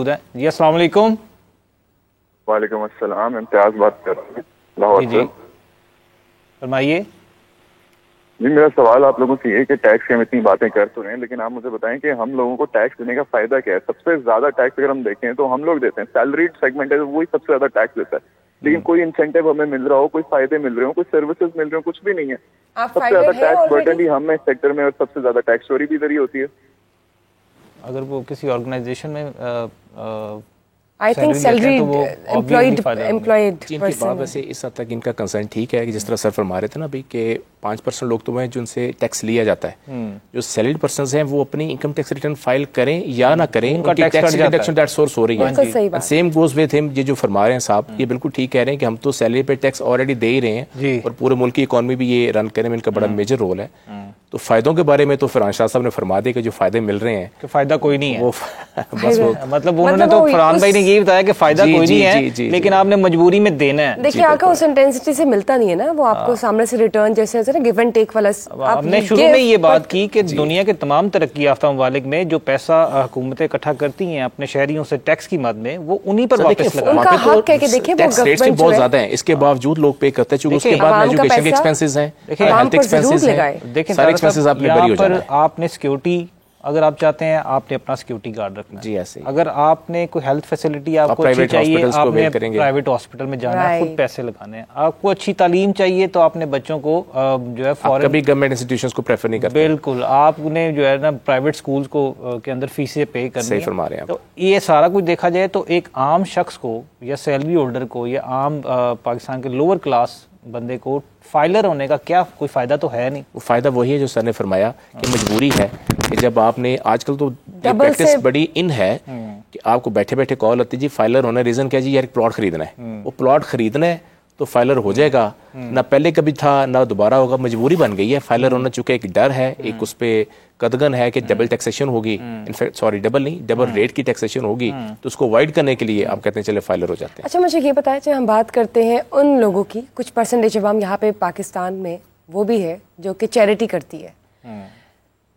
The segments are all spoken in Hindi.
जी अस्सलाम वालेकुम। वालेकुम अस्सलाम, इम्तियाज बात कर रहा हूँ लाहौर से। फरमाइए। जी मेरा सवाल आप लोगों से ये कि टैक्स की हम इतनी बातें कर तो रहे हैं, लेकिन आप मुझे बताएं कि हम लोगों को टैक्स देने का फायदा क्या है। सबसे ज्यादा टैक्स अगर हम देखें तो हम लोग देते हैं, सैलरीड सेगमेंट है वही सबसे ज्यादा टैक्स देता है, लेकिन कोई इंसेंटिव हमें मिल रहा हो, कोई फायदे मिल रहे हो, कोई सर्विसेज मिल रहे हो, कुछ भी नहीं है। सबसे ज्यादा टैक्स बर्डन ही हम इस सेक्टर में, और सबसे ज्यादा टैक्स चोरी भी इधर ही होती है। अगर वो किसी ऑर्गेनाइजेशन में आई थिंक सैलरीड एम्प्लॉयड इनके बाद वैसे इस हद तक इनका कंसर्न ठीक है कि जिस तरह सर फरमा रहे थे ना अभी कि 5% लोग तो हैं जिनसे टैक्स लिया जाता है। जो सैलरीड पर्सन्स हैं वो अपनी इनकम टैक्स रिटर्न फाइल करें या ना करें, उनका टैक्स डिडक्शन दैट सोर्स हो रही है। सेम गोज विद हिम, ये जो फरमा रहे हैं साहब ये बिल्कुल ठीक कह रहे हैं कि हम तो सैलरी पे टैक्स ऑलरेडी दे ही रहे हैं और पूरे मुल्क की इकॉनमी भी ये रन करने में इनका बड़ा मेजर रोल है। तो फायदों के बारे में तो फरहान शाह साहब ने फरमा दिया कि जो फायदे मिल रहे हैं कि फायदा कोई नहीं है, वो बस वो मतलब उन्होंने तो फरहान भाई ने ये बताया कि फायदा कोई नहीं है, लेकिन आपने मजबूरी में देना है। देखिए आका उस इंटेंसिटी से मिलता नहीं है ना, वो आपको सामने से रिटर्न जैसे ना गिव एंड टेक वाला। आपने शुरू में ये बात की कि दुनिया के तमाम तरक्की याफ्ता ममालिक में जो पैसा हुकूमतें इकट्ठा करती हैं अपने शहरियों से टैक्स की मद में, वो उन्हीं पर वापस लगाते हैं। उनका हक है कि देखिए वो गवर्नमेंट बहुत ज्यादा है, इसके बावजूद लोग पे करते हैं क्योंकि उसके बाद एजुकेशन के एक्सपेंसेस हैं, हेल्थ एक्सपेंसेस हैं, देखिए सारे एक्सपेंसेस आपने बरी हो जाना है। आपने सिक्योरिटी अगर आप चाहते हैं आपने अपना सिक्योरिटी गार्ड रखना जी ऐसे। अगर आपने कोई हेल्थ फैसिलिटी आपको अच्छी चाहिए, आपने प्राइवेट हॉस्पिटल में जाना है, खुद पैसे लगाने हैं। आपको अच्छी तालीम चाहिए तो आपने बच्चों को जो है फॉरेन, कभी गवर्नमेंट इंस्टीट्यूशंस को प्रेफर नहीं करते। बिल्कुल, आपने जो है ना प्राइवेट स्कूल्स को के अंदर फीसें पे करनी है। फरमा रहे हैं। तो ये सारा कुछ देखा जाए तो एक आम शख्स को या सैलरी होल्डर को या आम पाकिस्तान के लोअर क्लास बंदे को फाइलर होने का क्या कोई फायदा तो है नहीं। वो फायदा वही है जो सर ने फरमाया कि मजबूरी है कि जब आपने आजकल तो प्रैक्टिस बड़ी इन है कि आपको बैठे बैठे कॉल आती जी फाइलर होना, रीजन क्या जी यार प्लॉट खरीदना है। वो प्लॉट खरीदना है तो फाइलर हो जाएगा, ना पहले कभी था ना दोबारा होगा, मजबूरी बन गई है फाइलर होना। चूंकि एक डर है, एक उस पे कदगन है कि डबल टैक्सेशन होगी, इनफैक्ट सॉरी डबल नहीं डबल रेट की टैक्सेशन होगी, तो उसको अवॉइड करने के लिए आप कहते हैं चले फाइलर हो जाते हैं। अच्छा मुझे ये बताएं, जब हम बात करते हैं उन लोगों की, कुछ परसेंटेज अवाम यहाँ पे पाकिस्तान में वो भी है जो कि चैरिटी करती है,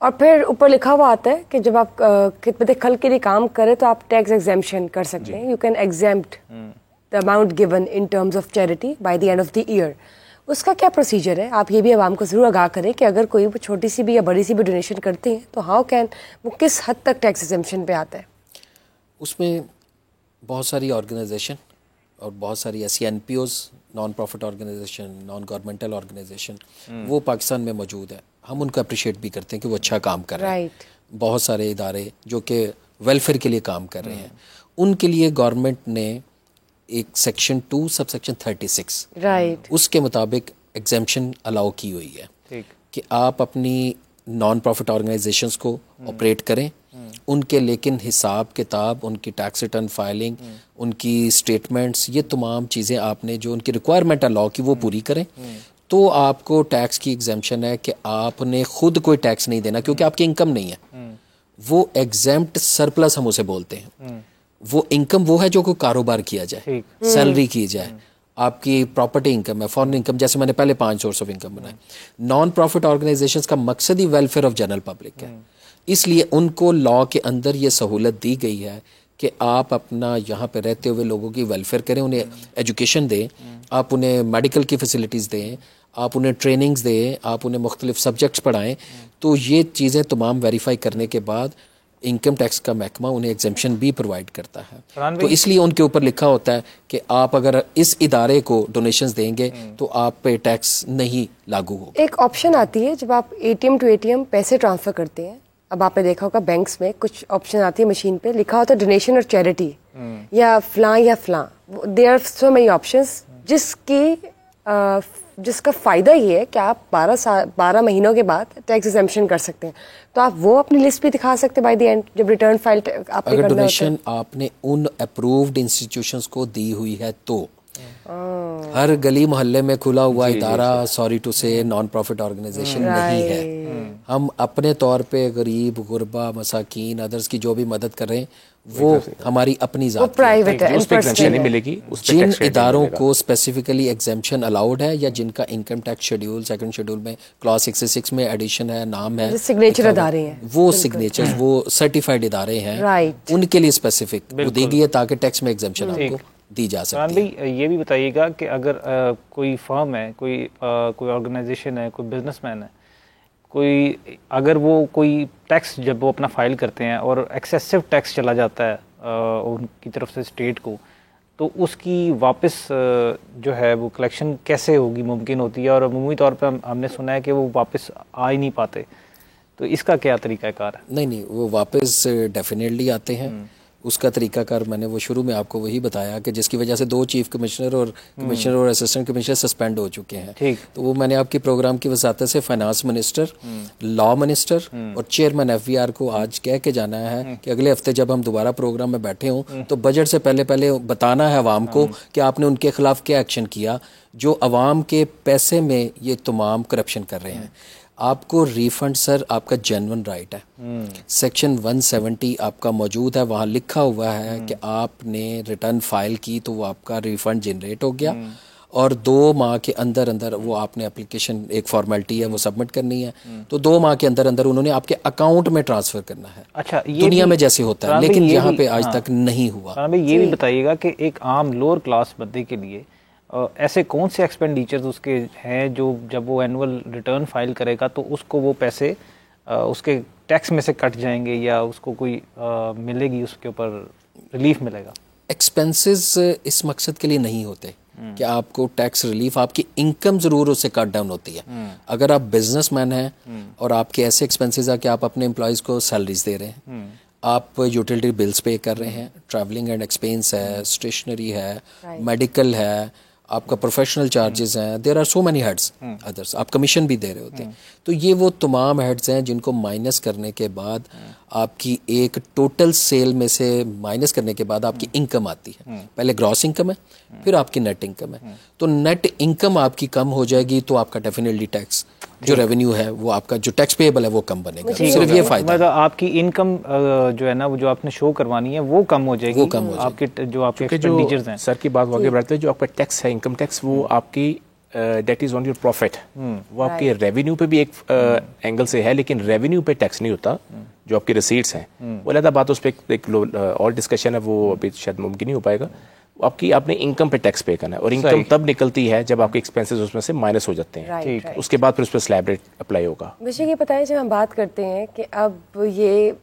और फिर ऊपर लिखा हुआ आता है कि जब आप खिदमत खल्क के लिए काम करें तो आप टैक्स एग्जेम्पशन कर सकते हैं, you can exempt the amount given in terms of charity by the end of the year. उसका क्या प्रोसीजर है? आप ये भी आवाम को ज़रूर आगाह करें कि अगर कोई छोटी सी भी या बड़ी सी भी डोनेशन करते हैं तो हाउ कैन वो किस हद तक टैक्स एग्जेम्पशन पे आता है? उसमें बहुत सारी ऑर्गेनाइजेशन और बहुत सारी ऐसी NPOs, non profit organisation, non governmental organisation वो पाकिस्तान में मौजूद है। हम उनको अप्रिशिएट भी करते हैं कि वो अच्छा काम कर रहे हैं। बहुत सारे इदारे जो कि वेलफेयर के लिए काम कर रहे हैं, उनके लिए गवर्नमेंट ने एक सेक्शन 2 सबसेक्शन 36 उसके मुताबिक एग्जेम्पशन अलाउ की हुई है कि आप अपनी नॉन प्रॉफिट ऑर्गेनाइजेशंस को ऑपरेट करें, उनके लेकिन हिसाब किताब, उनकी टैक्स रिटर्न फाइलिंग, उनकी स्टेटमेंट्स, ये तमाम चीज़ें आपने जो उनकी रिक्वायरमेंट है लॉ की वो पूरी करें, तो आपको टैक्स की एग्जेम्पशन है कि आपने खुद कोई टैक्स नहीं देना क्योंकि आपकी इनकम नहीं है। वो एग्जेम्प्ट सरप्लस हम उसे बोलते हैं। वो इनकम वो है जो कोई कारोबार किया जाए, सैलरी की जाए, आपकी प्रॉपर्टी इनकम है, फॉरेन इनकम, जैसे मैंने पहले 5 सोर्स ऑफ इनकम बनाए। नॉन प्रॉफिट ऑर्गेनाइजेशंस का मकसद ही वेलफेयर ऑफ जनरल पब्लिक है, इसलिए उनको लॉ के अंदर ये सहूलत दी गई है कि आप अपना यहाँ पे रहते हुए लोगों की वेलफेयर करें, उन्हें एजुकेशन दें, आप उन्हें मेडिकल की फैसिलिटीज़ दें, आप उन्हें ट्रेनिंग्स दें, आप उन्हें मुख्तलिफ सब्जेक्ट्स पढ़ाएं। तो ये चीज़ें तमाम वेरीफाई करने के बाद इनकम टैक्स का महकमा उन्हें एग्जेम्पशन भी प्रोवाइड करता है। तो इसलिए उनके ऊपर लिखा होता है कि आप अगर इस इदारे को डोनेशंस देंगे तो आप पे टैक्स नहीं लागू होगा। एक ऑप्शन आती है जब आप ATM टू ATM पैसे ट्रांसफ़र करते हैं, अब आपने देखा होगा बैंक्स में कुछ ऑप्शन आती है मशीन पे लिखा होता है डोनेशन और चैरिटी या फलां, there are so many options, जिसका फ़ायदा ये है कि आप 12 महीनों के बाद टैक्स एग्जेम्पशन कर सकते हैं। तो आप वो अपनी लिस्ट भी दिखा सकते हैं बाय द एंड जब रिटर्न फाइल आपने अगर डोनेशन आपने उन अप्रूव्ड इंस्टीट्यूशंस को दी हुई है तो। हर गली मोहल्ले में खुला हुआ इदारा सॉरी टू से नॉन प्रॉफिट ऑर्गेनाइजेशन नहीं है। हम अपने तौर पे गरीब, गुरबा, मसाकीन, अदर्स की जो भी मदद कर रहे हैं वो हमारी अपनी वो ज़ात प्राइवेट है, उस पे personal एग्जेम्पशन नहीं है। मिलेगी, उस पे जिन टैक्स रेट इदारों मिलेगा। को स्पेसिफिकली एग्जेम्पशन अलाउड है या जिनका income tax schedule second schedule में क्लॉज 66 में एडिशन है, नाम है, जो signature लिखा हुआ, अदारे हैं। वो सिग्नेचर्स, वो सर्टिफाइड इदारे हैं, Right। उनके लिए स्पेसिफिक वो दी गई है ताकि टैक्स में एग्जेम्पशन आपको दी जा फरहान सकती है। भाई ये भी बताइएगा कि अगर कोई फर्म है, कोई ऑर्गेनाइजेशन है, कोई बिजनेसमैन है, कोई अगर वो कोई टैक्स जब वो अपना फाइल करते हैं और एक्सेसिव टैक्स चला जाता है उनकी तरफ से स्टेट को, तो उसकी वापस जो है वो कलेक्शन कैसे होगी, मुमकिन होती है? और अमूमी तौर पे हमने सुना है कि वो वापस आ ही नहीं पाते, तो इसका क्या तरीक़ाकार है? नहीं, वो वापस डेफिनेटली आते हैं। उसका तरीकाकार मैंने वो शुरू में आपको वही बताया कि जिसकी वजह से 2 चीफ कमिश्नर और असिस्टेंट कमिश्नर सस्पेंड हो चुके हैं। ठीक। तो वो मैंने आपकी प्रोग्राम की वसात से फाइनेंस मिनिस्टर, लॉ मिनिस्टर और चेयरमैन एफबीआर को आज कह के जाना है कि अगले हफ्ते जब हम दोबारा प्रोग्राम में बैठे हों तो बजट से पहले बताना है अवाम को कि आपने उनके खिलाफ क्या एक्शन किया जो अवाम के पैसे में ये तमाम करप्शन कर रहे हैं। आपको रिफंड सर आपका जेन्युइन राइट है। सेक्शन 170 आपका मौजूद है, वहाँ लिखा हुआ है कि आपने रिटर्न फाइल की तो वो आपका रिफंड जनरेट हो गया और 2 माह के अंदर अंदर वो आपने एप्लीकेशन, एक फॉर्मेलिटी है वो सबमिट करनी है, तो 2 माह के अंदर अंदर उन्होंने आपके अकाउंट में ट्रांसफर करना है। अच्छा, ये दुनिया भी- में जैसे होता है, फरहान भाई, लेकिन ये यहाँ भी- पे आज हाँ। तक नहीं हुआ। फरहान भाई ये भी बताइएगा कि एक आम लोअर क्लास बंदे के लिए ऐसे कौन से एक्सपेंडिचर्स उसके हैं जो जब वो एनुअल रिटर्न फाइल करेगा तो उसको वो पैसे उसके टैक्स में से कट जाएंगे या उसको कोई मिलेगी, उसके ऊपर रिलीफ मिलेगा? एक्सपेंसेस इस मकसद के लिए नहीं होते कि आपको टैक्स रिलीफ, आपकी इनकम जरूर उससे कट डाउन होती है। अगर आप बिजनेसमैन हैं और आपके ऐसे एक्सपेंसेस है कि आप अपने एम्प्लॉयज़ को सैलरीज दे रहे हैं, आप यूटिलिटी बिल्स पे कर रहे हैं, ट्रैवलिंग एंड एक्सपेंस है, स्टेशनरी है, मेडिकल है, आपका प्रोफेशनल चार्जेस हैं, there are so many heads others, आप कमीशन भी दे रहे होते हैं। तो ये वो तमाम हेड्स हैं जिनको माइनस करने के बाद आपकी एक टोटल सेल में से माइनस करने के बाद आपकी इनकम आती है। पहले ग्रॉस इनकम है, फिर आपकी नेट इनकम है। तो नेट इनकम आपकी कम हो जाएगी तो आपका डेफिनेटली टैक्स जो रेवेन्यू है वो आपका जो टैक्स पेएबल है वो कम बनेगा। सिर्फ ये फायदा है। मतलब आपकी इनकम जो है ना वो जो आपने शो करवानी है वो कम हो जाएगी, वो कम हो आपके जो आपके क्योंकि जो एक्सपेंडिचर्स हैं। सर की बात आगे बढ़ते हैं, जो आपका टैक्स है, इनकम टैक्स, वो आपकी date is on your profit, वो आपके रेवेन्यू पे भी एक एंगल से है, लेकिन रेवेन्यू पे टैक्स नहीं होता। जो आपकी रिसीट्स हैं वो अलग बात, उस पर एक और डिस्कशन है, वो अभी शायद मुमकिन नहीं हो पाएगा। आपने इनकम पे टैक्स पे करना है और इनकम तब निकलती है जब आपके एक्सपेंसेस उसमें से माइनस हो जाते हैं। Right, right। उसके बाद फिर उस पर स्लैब रेट अप्लाई होगा। वैसे ये बताएं, जब हम बात करते हैं कि अब ये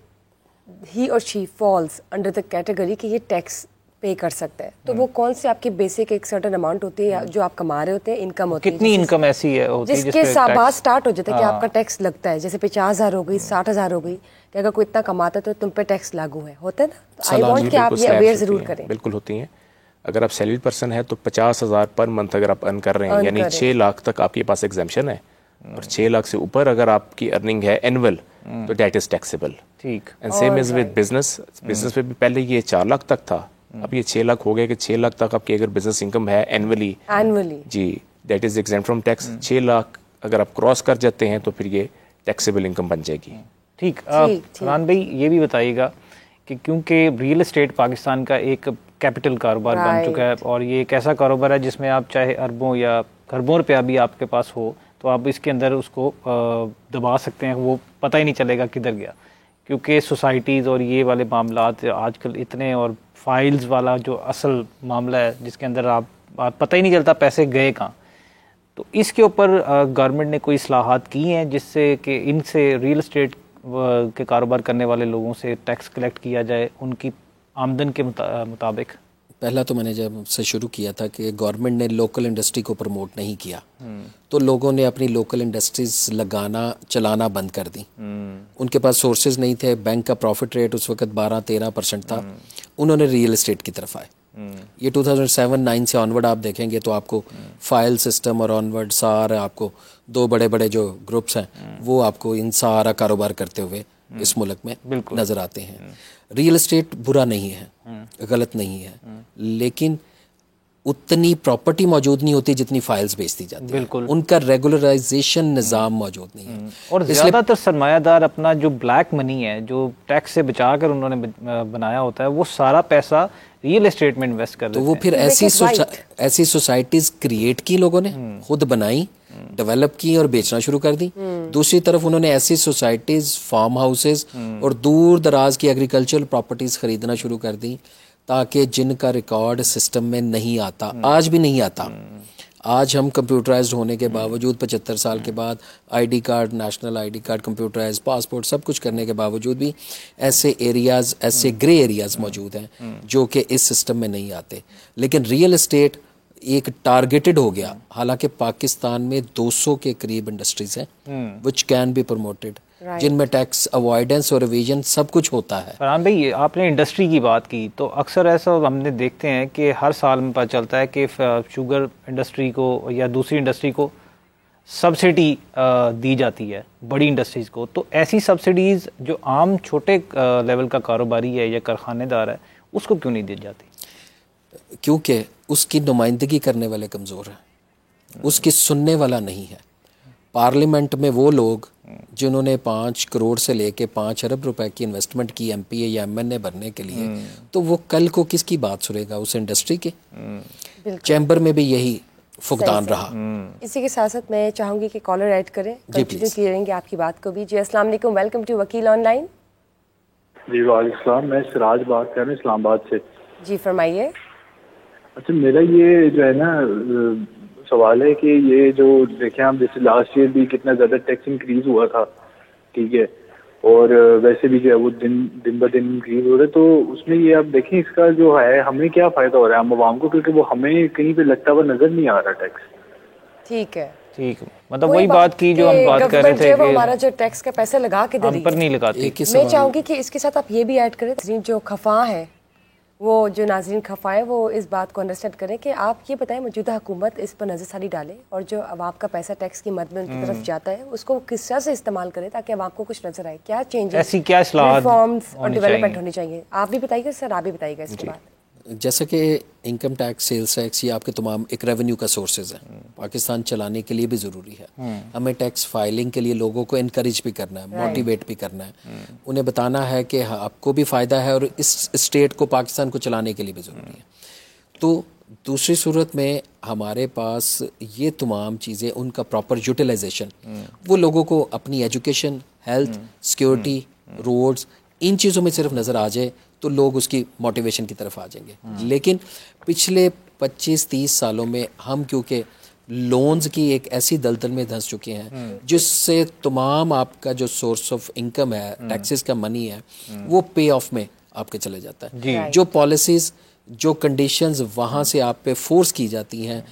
ही और she falls under the category कि ये टैक्स पे कर सकता है, तो वो कौन सी आपकी बेसिक एक सर्टेन अमाउंट होती है जो आप कमा रहे होते हैं, इनकम होती है, कितनी इनकम ऐसी है होती है जिसके बात स्टार्ट हो जाता है कि आपका टैक्स लगता है? जैसे 50,000 हो गई, 60,000 हो गई, कि अगर कोई इतना कमाता है तो तुम पे टैक्स लागू है, होता है ना? आई वांट कि आप ये अवेयर जरूर करें। बिल्कुल होती हैं। अगर आप सैलरी पर्सन है तो 50,000 पर मंथ अगर आप अर्न कर रहे हैं, यानी 6 लाख तक आपके पास एग्जाम्पशन है, और 6 लाख से ऊपर अगर आपकी अर्निंग है एनुअल तो दैट इज टैक्सेबल। ठीक। And same is with business. Business में भी पहले ये 4 लाख तक था, अब ये 6 लाख हो गए कि 6 लाख तक आपकी अगर बिजनेस इनकम है एनुअली जी, that is exempt from tax. 6 lakh अगर आप क्रॉस कर जाते हैं तो फिर ये टैक्सेबल इनकम बन जाएगी। ठीक। फरहान भाई ये भी बताइएगा कि क्योंकि रियल एस्टेट पाकिस्तान का एक कैपिटल कारोबार बन चुका है और ये एक ऐसा कारोबार है जिसमें आप चाहे अरबों या खरबों रुपया भी आपके पास हो तो आप इसके अंदर उसको दबा सकते हैं, वो पता ही नहीं चलेगा किधर गया, क्योंकि सोसाइटीज़ और ये वाले मामलात आजकल इतने, और फाइल्स वाला जो असल मामला है जिसके अंदर आप पता ही नहीं चलता पैसे गए कहाँ। तो इसके ऊपर गवर्नमेंट ने कोई इस्लाहात की हैं जिससे कि इनसे रियल एस्टेट के कारोबार करने वाले लोगों से टैक्स कलेक्ट किया जाए उनकी आमदन के मुताबिक? पहला तो मैंने जब से शुरू किया था कि गवर्नमेंट ने लोकल इंडस्ट्री को प्रमोट नहीं किया, तो लोगों ने अपनी लोकल इंडस्ट्रीज चलाना बंद कर दी। उनके पास सोर्सेज नहीं थे, बैंक का प्रॉफिट रेट उस वक्त 12-13% था, उन्होंने रियल एस्टेट की तरफ आए। ये 2007-9 से ऑनवर्ड आप देखेंगे तो आपको फाइल सिस्टम और ऑनवर्ड सारा आपको 2 बड़े बड़े जो ग्रुप्स हैं वो आपको इन सारा कारोबार करते हुए इस मुल्क में नजर आते हैं। रियल एस्टेट बुरा नहीं है, गलत नहीं है, लेकिन उतनी प्रॉपर्टी मौजूद नहीं होती जितनी फाइल्स बेचती जाती है। बिल्कुल। उनका रेगुलराइजेशन निज़ाम मौजूद नहीं है। और ज़्यादातर सरमायादार अपना जो ब्लैक मनी है जो टैक्स से बचा कर उन्होंने बनाया होता है वो सारा पैसा रियल एस्टेट में इन्वेस्ट कर देते हैं। तो वो फिर ऐसी सोसाइटीज क्रिएट की लोगों ने, खुद बनाई, डेवलप की और बेचना शुरू कर दी। दूसरी तरफ उन्होंने ऐसी सोसाइटीज, फार्म हाउसेज और दूर दराज की एग्रीकल्चरल प्रॉपर्टीज खरीदना शुरू कर दी ताकि जिनका रिकॉर्ड सिस्टम में नहीं आता, आज भी नहीं आता। आज हम कंप्यूटराइज्ड होने के बावजूद 75 साल के बाद ID card, national ID card, computerised passport सब कुछ करने के बावजूद भी ऐसे एरियाज, ऐसे ग्रे एरियाज मौजूद हैं जो कि इस सिस्टम में नहीं आते। लेकिन रियल एस्टेट एक टारगेटेड हो गया। हालांकि पाकिस्तान में 200 के करीब इंडस्ट्रीज हैं विच कैन बी प्रमोटेड, जिनमें टैक्स अवॉइडेंस और रिवीजन सब कुछ होता है। फरहान भाई, आपने इंडस्ट्री की बात की तो अक्सर ऐसा हमने देखते हैं कि हर साल में पता चलता है कि शुगर इंडस्ट्री को या दूसरी इंडस्ट्री को सब्सिडी दी जाती है बड़ी इंडस्ट्रीज़ को। तो ऐसी सब्सिडीज़ जो आम छोटे लेवल का कारोबारी है या कारखानेदार है उसको क्यों नहीं दी जाती? क्योंकि उसकी नुमाइंदगी करने वाले कमज़ोर हैं, उसकी सुनने वाला नहीं है। पार्लियामेंट में वो लोग जिन्होंने 5 करोड़ से लेके 5 अरब रुपए की इन्वेस्टमेंट की एमपीए या एमएनए भरने के लिए, तो वो कल को किसकी बात सुनेगा? उस इंडस्ट्री की। चैम्बर में भी यही फुकदान रहा। इसी के साथ साथ मैं चाहूंगी कि कॉलर ऐड करें, कंटिन्यू करेंगे आपकी बात को भी। जी अस्सलाम वालेकुम, वेलकम टू वकील ऑनलाइन। जी वालेकुम, मैं सिराज बात कर रहा हूँ इस्लामाबाद से। जी फरमाइए। अच्छा, मेरा ये जो है ना सवाल है कि ये जो देखें हम, जैसे लास्ट ईयर भी कितना ज़्यादा टैक्स इंक्रीज हुआ था, ठीक है, और वैसे भी जो है वो दिन ब दिन इंक्रीज हो रहा है, तो उसमें ये आप देखें इसका जो है हमें क्या फ़ायदा हो रहा है हम आवाम को, क्योंकि वो हमें कहीं पे लगता हुआ नज़र नहीं आ रहा टैक्स। ठीक है, ठीक, मतलब वही बात की जो हम बात कर रहे थे कि हमारा जो टैक्स का पैसा लगा के दे रही है, हम पर नहीं लगाती। मैं चाहूंगी कि इसके साथ आप ये भी ऐड करें, जो खफा है, वो जो नाज़रीन खफा है, वो इस बात को अंडरस्टैंड करें कि आप ये बताएं मौजूदा हुकूमत इस पर नज़रसानी डाले और जो अवाम का पैसा टैक्स की मद में उनकी तरफ जाता है उसको किस तरह से इस्तेमाल करें ताकि अवाम को कुछ नजर आए। क्या चेंजेस, ऐसी क्या रिफॉर्म्स और डेवलपमेंट होनी चाहिए? आप भी बताइएगा सर, आप भी बताइएगा इसके बाद। जैसा कि इनकम टैक्स, सेल्स टैक्स, ये आपके तमाम एक रेवेन्यू का सोर्सेज है, पाकिस्तान चलाने के लिए भी ज़रूरी है। हमें टैक्स फाइलिंग के लिए लोगों को इनकरेज भी करना है, मोटिवेट भी करना है, उन्हें बताना है कि आपको भी फ़ायदा है और इस स्टेट को, पाकिस्तान को चलाने के लिए भी ज़रूरी है। तो दूसरी सूरत में हमारे पास ये तमाम चीज़ें, उनका प्रॉपर यूटिलाइजेशन, वो लोगों को अपनी एजुकेशन, हेल्थ, सिक्योरिटी, रोड्स, इन चीज़ों में सिर्फ नज़र आ जाए तो लोग उसकी मोटिवेशन की तरफ आ जाएंगे। लेकिन पिछले 25-30 सालों में हम क्योंकि लोन्स की एक ऐसी दलदल में धंस चुके हैं जिससे तमाम आपका जो सोर्स ऑफ इनकम है, टैक्सेस का मनी है, वो पे ऑफ में आपके चले जाता है। जो पॉलिसीज़, जो कंडीशंस वहाँ से आप पे फोर्स की जाती हैं,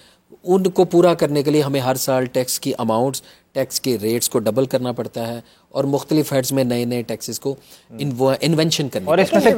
उनको पूरा करने के लिए हमें हर साल टैक्स की अमाउंट्स, टैक्स के रेट्स को डबल करना पड़ता है और मुख्तलिफ हेड्स में नए नए टैक्सेस को इन्वेंशन करनी। और इसमें से